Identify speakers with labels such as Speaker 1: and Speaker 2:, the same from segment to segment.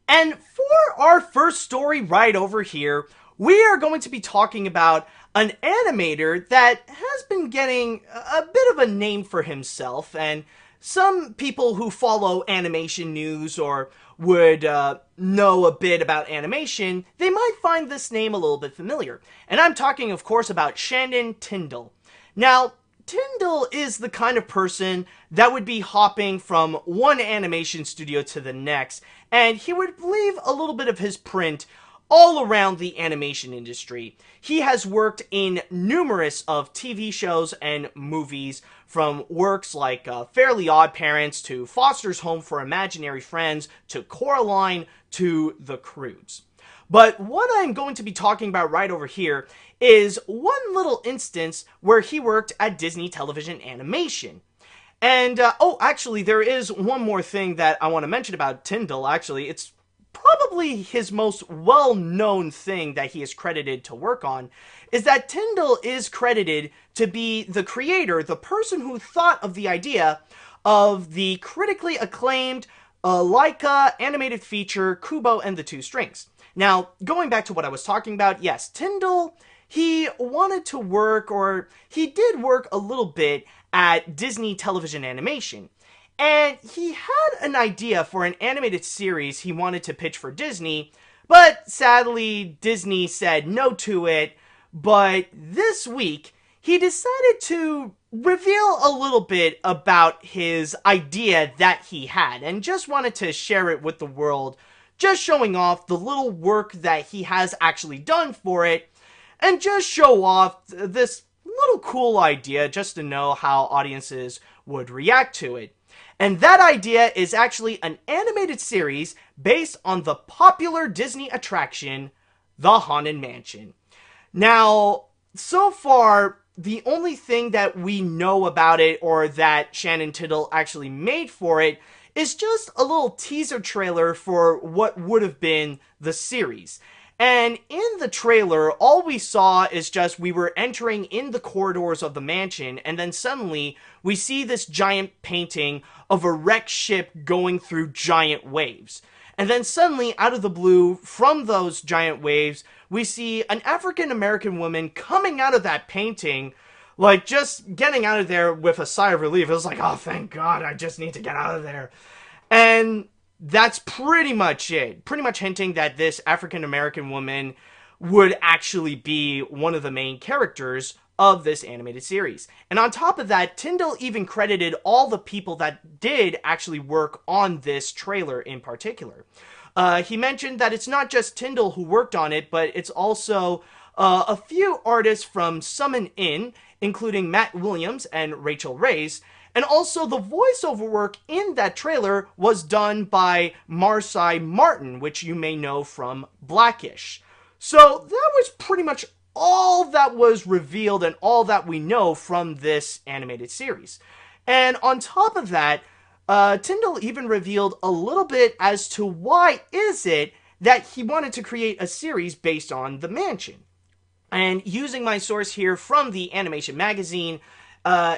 Speaker 1: And for our first story right over here, we are going to be talking about an animator that has been getting a bit of a name for himself, and some people who follow animation news or would know a bit about animation, they might find this name a little bit familiar. And I'm talking, of course, about Shannon Tindle. Now, Tyndall is the kind of person that would be hopping from one animation studio to the next, and he would leave a little bit of his print all around the animation industry. He has worked in numerous of TV shows and movies, from works like Fairly Odd Parents to Foster's Home for Imaginary Friends to Coraline to The Croods. But what I'm going to be talking about right over here is one little instance where he worked at Disney Television Animation. And, actually, there is one more thing that I want to mention about Tyndall, actually. It's probably his most well-known thing that he is credited to work on, is that Tyndall is credited to be the creator, the person who thought of the idea of the critically acclaimed Leica animated feature Kubo and the Two Strings. Now, going back to what I was talking about, yes, Tyndall, he wanted to work, or he did work a little bit at Disney Television Animation. And he had an idea for an animated series he wanted to pitch for Disney, but sadly, Disney said no to it. But this week, he decided to reveal a little bit about his idea that he had, and just wanted to share it with the world, just showing off the little work that he has actually done for it, and just show off this little cool idea just to know how audiences would react to it. And that idea is actually an animated series based on the popular Disney attraction, The Haunted Mansion. Now, so far, the only thing that we know about it, or that Shannon Tindle actually made for it, is just a little teaser trailer for what would have been the series. And in the trailer, all we saw is just we were entering in the corridors of the mansion, and then suddenly we see this giant painting of a wrecked ship going through giant waves. And then suddenly, out of the blue, from those giant waves, we see an African-American woman coming out of that painting, like just getting out of there with a sigh of relief. It was like, oh, thank God, I just need to get out of there. And that's pretty much it. Pretty much hinting that this African-American woman would actually be one of the main characters of this animated series. And on top of that, Tyndall even credited all the people that did actually work on this trailer in particular. He mentioned that it's not just Tyndall who worked on it, but it's also a few artists from Summon In, including Matt Williams and Rachel Reyes. And also, the voiceover work in that trailer was done by Marsai Martin, which you may know from Blackish. So that was pretty much all that was revealed and all that we know from this animated series. And on top of that, Tyndall even revealed a little bit as to why is it that he wanted to create a series based on the mansion. And using my source here from the Animation Magazine,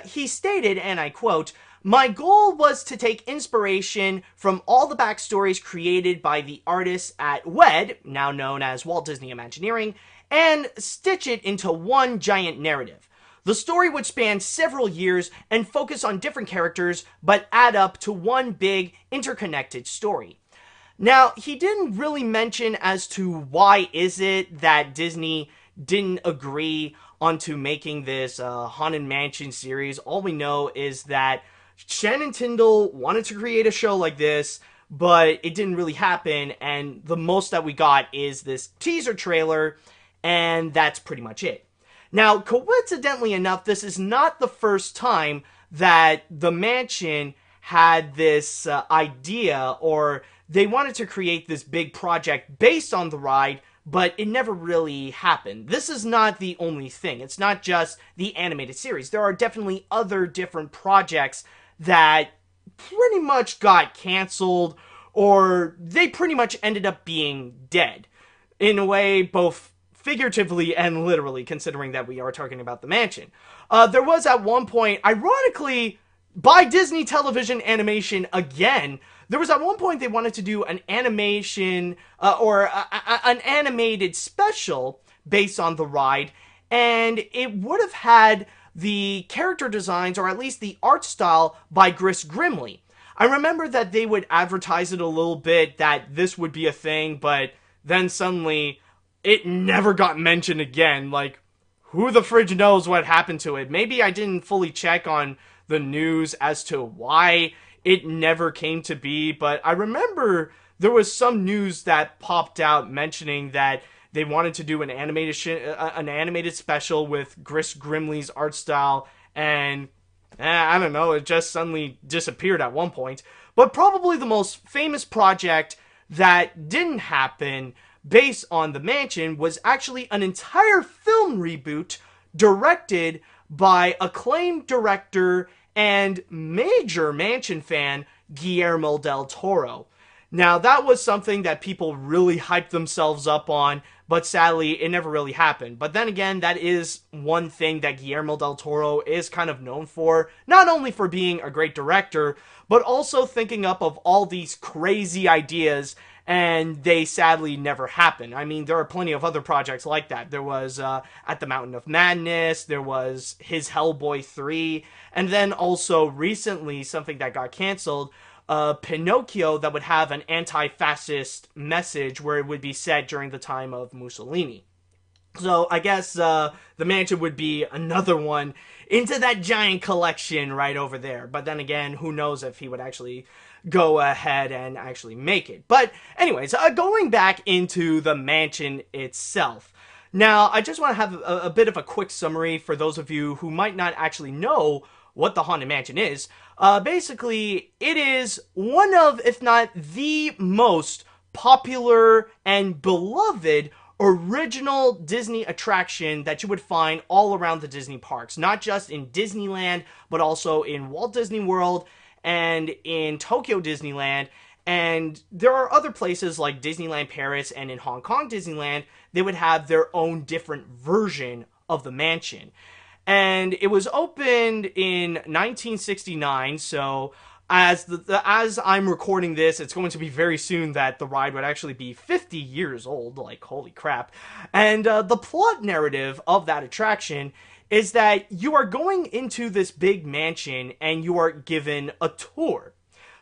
Speaker 1: he stated, and I quote, "My goal was to take inspiration from all the backstories created by the artists at WED, now known as Walt Disney Imagineering, and stitch it into one giant narrative. The story would span several years and focus on different characters, but add up to one big, interconnected story." Now, he didn't really mention as to why is it that Disney didn't agree onto making this Haunted Mansion series. All we know is that Shannon Tindle wanted to create a show like this, but it didn't really happen, and the most that we got is this teaser trailer, and that's pretty much it. Now, coincidentally enough, this is not the first time that the mansion had this idea, or they wanted to create this big project based on the ride, but it never really happened. This is not the only thing. It's not just the animated series. There are definitely other different projects that pretty much got canceled, or they pretty much ended up being dead. In a way, both figuratively and literally, considering that we are talking about the mansion. There was at one point, ironically, by Disney Television Animation again, There was at one point they wanted to do an animation an animated special based on the ride, and it would have had the character designs, or at least the art style, by Chris Grimley. I remember that they would advertise it a little bit that this would be a thing, but then suddenly it never got mentioned again. Like, who the fridge knows what happened to it? Maybe I didn't fully check on the news as to why it never came to be, but I remember there was some news that popped out mentioning that they wanted to do an animated special with Chris Grimley's art style, and I don't know, it just suddenly disappeared at one point. But probably the most famous project that didn't happen based on the mansion was actually an entire film reboot directed by acclaimed director and major mansion fan Guillermo del Toro. Now, that was something that people really hyped themselves up on, but sadly, it never really happened. But then again, that is one thing that Guillermo del Toro is kind of known for, not only for being a great director, but also thinking up of all these crazy ideas, and they sadly never happen. I mean, there are plenty of other projects like that. There was At the Mountain of Madness, there was his Hellboy 3, and then also recently, something that got canceled, Pinocchio, that would have an anti-fascist message where it would be set during the time of Mussolini. So I guess the mansion would be another one into that giant collection right over there. But then again, who knows if he would actually go ahead and actually make it. But anyways, going back into the mansion itself. Now, I just want to have a bit of a quick summary for those of you who might not actually know what the Haunted Mansion is. Basically, it is one of, if not the most popular and beloved original Disney attraction that you would find all around the Disney parks. Not just in Disneyland, but also in Walt Disney World and in Tokyo Disneyland. And there are other places like Disneyland Paris and in Hong Kong Disneyland, they would have their own different version of the mansion. And it was opened in 1969, so as I'm recording this, it's going to be very soon that the ride would actually be 50 years old, like holy crap. And the plot narrative of that attraction is that you are going into this big mansion and you are given a tour.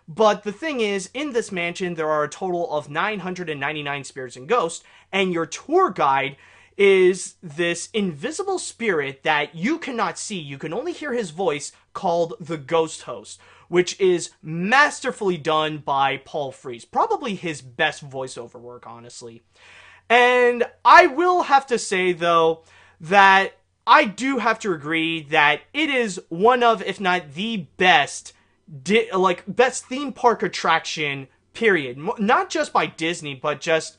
Speaker 1: But the thing is, in this mansion, there are a total of 999 spirits and ghosts, and your tour guide is this invisible spirit that you cannot see. You can only hear his voice, called the Ghost Host, which is masterfully done by Paul Frees. Probably his best voiceover work, honestly. And I will have to say, though, that I do have to agree that it is one of, if not the best, best theme park attraction, period. Not just by Disney, but just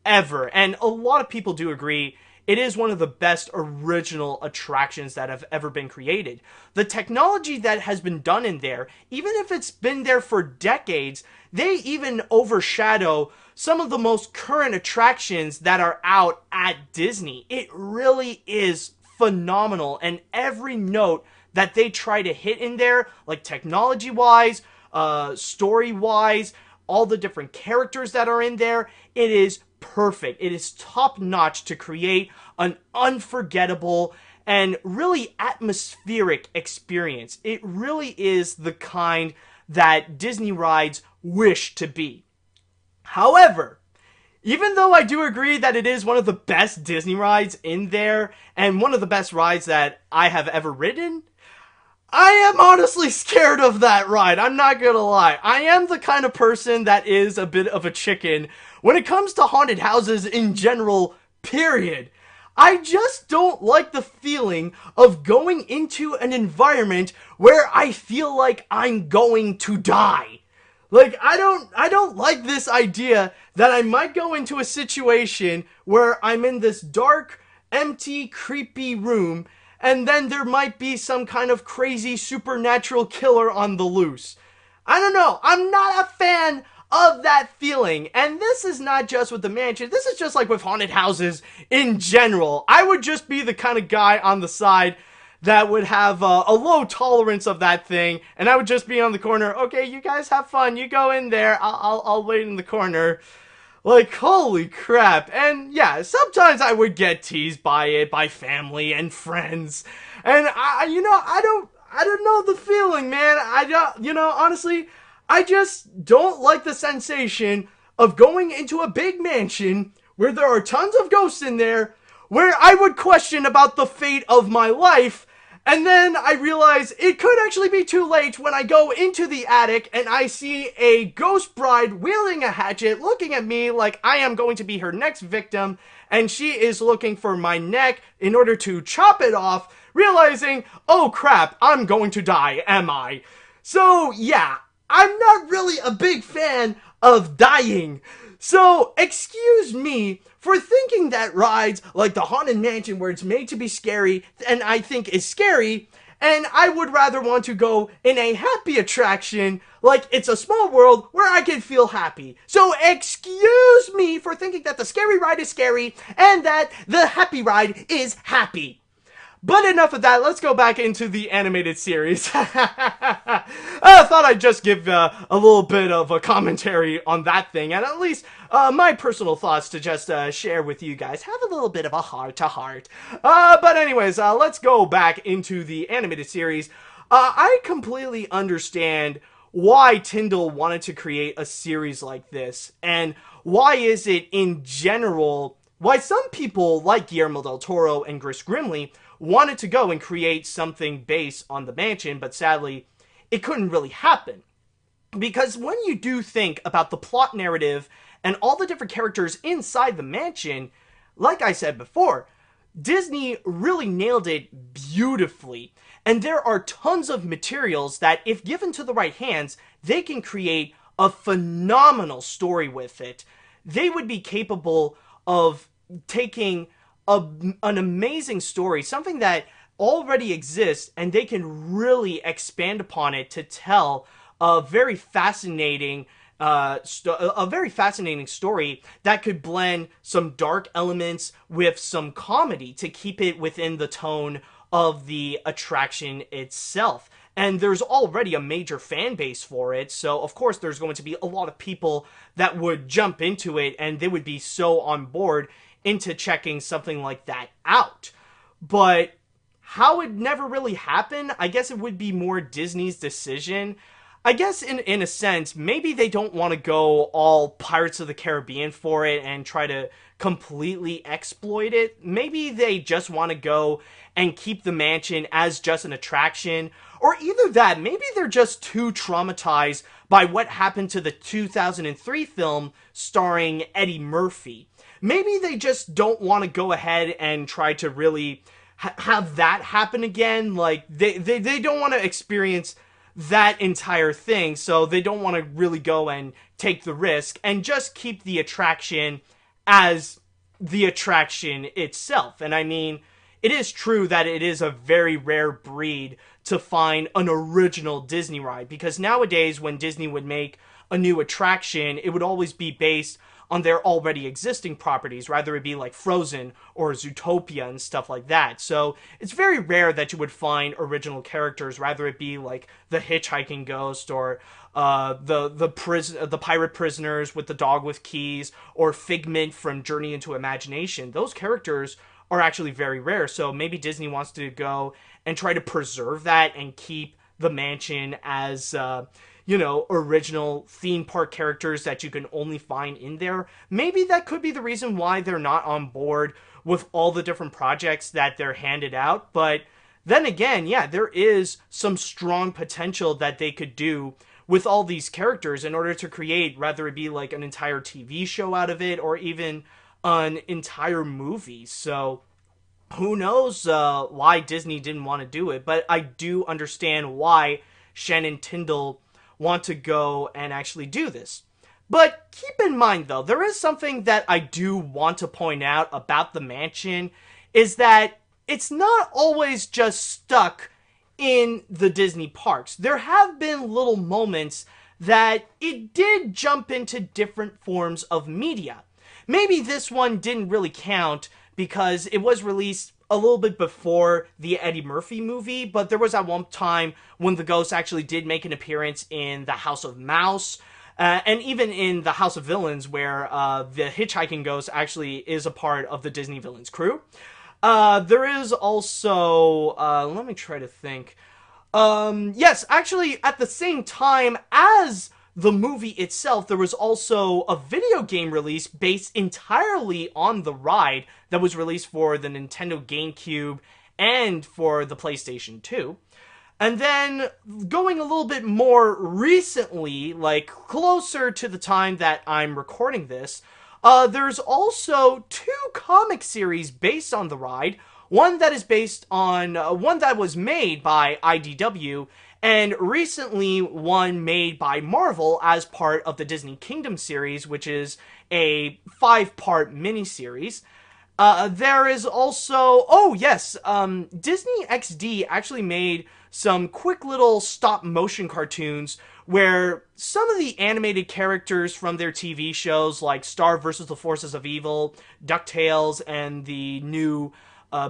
Speaker 1: ever. And a lot of people do agree it is one of the best original attractions that have ever been created. The technology that has been done in there, even if it's been there for decades, they even overshadow some of the most current attractions that are out at Disney. It really is phenomenal, and every note that they try to hit in there, like technology-wise, story-wise, all the different characters that are in there, it is perfect. It is top-notch to create an unforgettable and really atmospheric experience. It really is the kind that Disney rides wish to be. However, even though I do agree that it is one of the best Disney rides in there, and one of the best rides that I have ever ridden, I am honestly scared of that ride. I'm not gonna lie. I am the kind of person that is a bit of a chicken when it comes to haunted houses in general, period. I just don't like the feeling of going into an environment where I feel like I'm going to die. Like, I don't like this idea that I might go into a situation where I'm in this dark, empty, creepy room, and then there might be some kind of crazy supernatural killer on the loose. I don't know. I'm not a fan of that feeling. And this is not just with the mansion. This is just like with haunted houses in general. I would just be the kind of guy on the side that would have a low tolerance of that thing, and I would just be on the corner. Okay, you guys have fun. You go in there. I'll wait in the corner. Like, holy crap. And yeah, sometimes I would get teased by it, by family and friends. And I don't know the feeling, man. I don't, honestly, I just don't like the sensation of going into a big mansion where there are tons of ghosts in there, where I would question about the fate of my life. And then I realize it could actually be too late when I go into the attic and I see a ghost bride wielding a hatchet, looking at me like I am going to be her next victim, and she is looking for my neck in order to chop it off, realizing, oh crap, I'm going to die, am I? So yeah, I'm not really a big fan of dying. So, excuse me for thinking that rides like the Haunted Mansion, where it's made to be scary, and I think is scary, and I would rather want to go in a happy attraction, like It's a Small World, where I can feel happy. So, excuse me for thinking that the scary ride is scary, and that the happy ride is happy. But enough of that, let's go back into the animated series. I thought I'd just give a little bit of a commentary on that thing, and at least my personal thoughts to just share with you guys. Have a little bit of a heart-to-heart. But anyways, let's go back into the animated series. I completely understand why Tyndall wanted to create a series like this, and why is it in general, why some people like Guillermo del Toro and Chris Grimley wanted to go and create something based on the mansion, but sadly, it couldn't really happen. Because when you do think about the plot narrative and all the different characters inside the mansion, like I said before, Disney really nailed it beautifully. And there are tons of materials that, if given to the right hands, they can create a phenomenal story with it. They would be capable of taking an amazing story, something that already exists, and they can really expand upon it to tell a very fascinating story that could blend some dark elements with some comedy to keep it within the tone of the attraction itself. And there's already a major fan base for it, so of course there's going to be a lot of people that would jump into it, and they would be so on board into checking something like that out. But how it never really happened, I guess it would be more Disney's decision. I guess in a sense, maybe they don't want to go all Pirates of the Caribbean for it and try to completely exploit it. Maybe they just want to go and keep the mansion as just an attraction. Or either that, maybe they're just too traumatized by what happened to the 2003 film starring Eddie Murphy. Maybe they just don't want to go ahead and try to really have that happen again. Like, they don't want to experience that entire thing, so they don't want to really go and take the risk and just keep the attraction as the attraction itself. And I mean, it is true that it is a very rare breed to find an original Disney ride, because nowadays when Disney would make a new attraction, it would always be based on their already existing properties, rather it be like Frozen or Zootopia and stuff like that. So it's very rare that you would find original characters, rather it be like the Hitchhiking Ghost or the pirate prisoners with the dog with keys, or Figment from Journey into Imagination. Those characters are actually very rare, so maybe Disney wants to go and try to preserve that and keep the mansion as original theme park characters that you can only find in there. Maybe that could be the reason why they're not on board with all the different projects that they're handed out. But then again, yeah, there is some strong potential that they could do with all these characters in order to create, rather it be like an entire TV show out of it, or even an entire movie. So who knows why Disney didn't want to do it, but I do understand why Shannon Tindle want to go and actually do this. But keep in mind, though, there is something that I do want to point out about the mansion, is that it's not always just stuck in the Disney parks. There have been little moments that it did jump into different forms of media. Maybe this one didn't really count because it was released a little bit before the Eddie Murphy movie, but there was at one time when the ghost actually did make an appearance in the House of Mouse, and even in the House of Villains, where the hitchhiking ghost actually is a part of the Disney Villains crew. There is also, let me try to think. Yes, actually, at the same time as the movie itself, there was also a video game release based entirely on the ride that was released for the Nintendo GameCube and for the PlayStation 2. And then, going a little bit more recently, like closer to the time that I'm recording this, there's also two comic series based on the ride. One that is based on, one that was made by IDW, and recently one made by Marvel as part of the Disney Kingdom series, which is a 5-part miniseries. There is also, oh yes, Disney XD actually made some quick little stop-motion cartoons where some of the animated characters from their TV shows, like Star vs. the Forces of Evil, DuckTales, and the new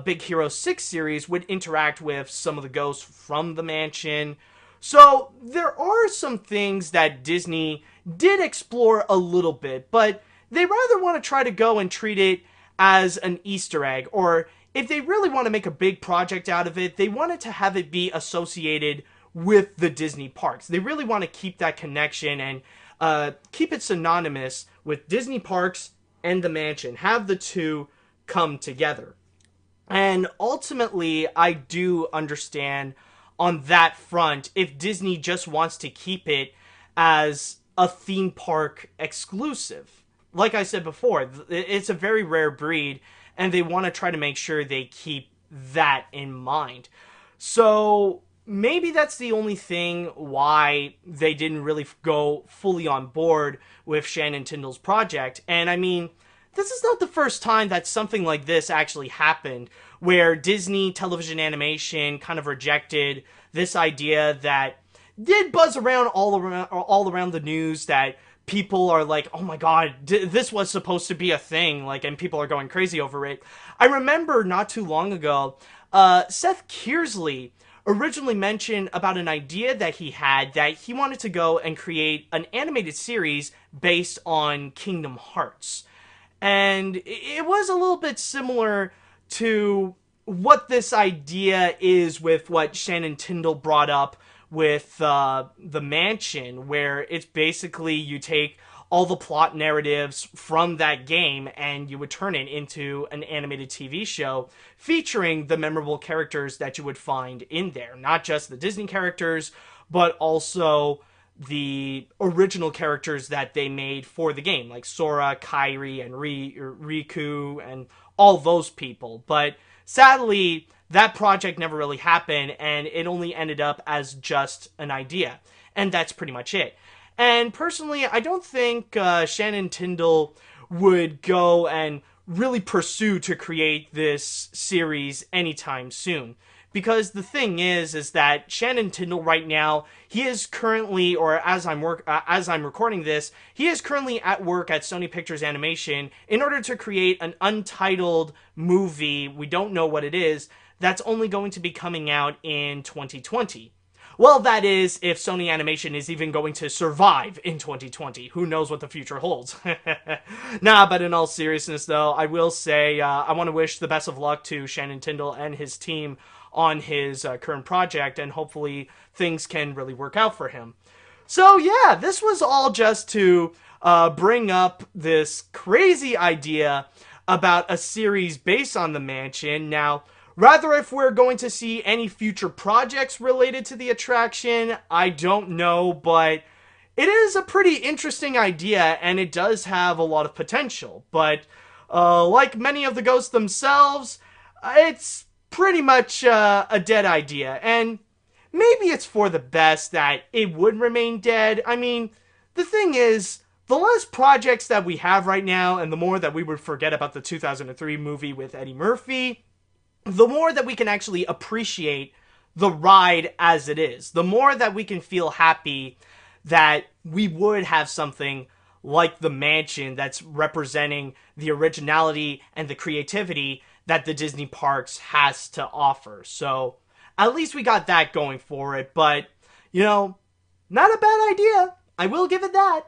Speaker 1: Big Hero 6 series, would interact with some of the ghosts from the mansion. So there are some things that Disney did explore a little bit, but they rather want to try to go and treat it as an Easter egg, or if they really want to make a big project out of it, they wanted to have it be associated with the Disney parks. They really want to keep that connection and keep it synonymous with Disney parks and the mansion. Have the two come together. And ultimately, I do understand on that front if Disney just wants to keep it as a theme park exclusive. Like I said before, it's a very rare breed, and they want to try to make sure they keep that in mind. So maybe that's the only thing why they didn't really go fully on board with Shannon Tindle's project. And I mean, this is not the first time that something like this actually happened, where Disney television animation kind of rejected this idea that did buzz around all around the news, that people are like, oh my god, this was supposed to be a thing, like, and people are going crazy over it. I remember not too long ago, Seth Kearsley originally mentioned about an idea that he had, that he wanted to go and create an animated series based on Kingdom Hearts. And it was a little bit similar to what this idea is with what Shannon Tindle brought up with the mansion, where it's basically you take all the plot narratives from that game and you would turn it into an animated TV show featuring the memorable characters that you would find in there. Not just the Disney characters, but also the original characters that they made for the game, like Sora, Kairi, and Riku, and all those people. But sadly, that project never really happened, and it only ended up as just an idea. And that's pretty much it. And personally, I don't think Shannon Tindle would go and really pursue to create this series anytime soon. Because the thing is that Shannon Tindle right now, he is currently, or as I'm recording this, he is currently at work at Sony Pictures Animation in order to create an untitled movie, we don't know what it is, that's only going to be coming out in 2020. Well, that is, if Sony Animation is even going to survive in 2020. Who knows what the future holds? Nah, but in all seriousness, though, I will say I want to wish the best of luck to Shannon Tindle and his team on his current project, and hopefully things can really work out for him. So yeah, this was all just to bring up this crazy idea about a series based on the mansion. Now, rather if we're going to see any future projects related to the attraction, I don't know, but it is a pretty interesting idea, and it does have a lot of potential. But like many of the ghosts themselves, it's pretty much a dead idea, and maybe it's for the best that it would remain dead. I mean, the thing is, the less projects that we have right now, and the more that we would forget about the 2003 movie with Eddie Murphy, the more that we can actually appreciate the ride as it is. The more that we can feel happy that we would have something like the mansion that's representing the originality and the creativity that the Disney parks has to offer. So at least we got that going for it. But, not a bad idea. I will give it that.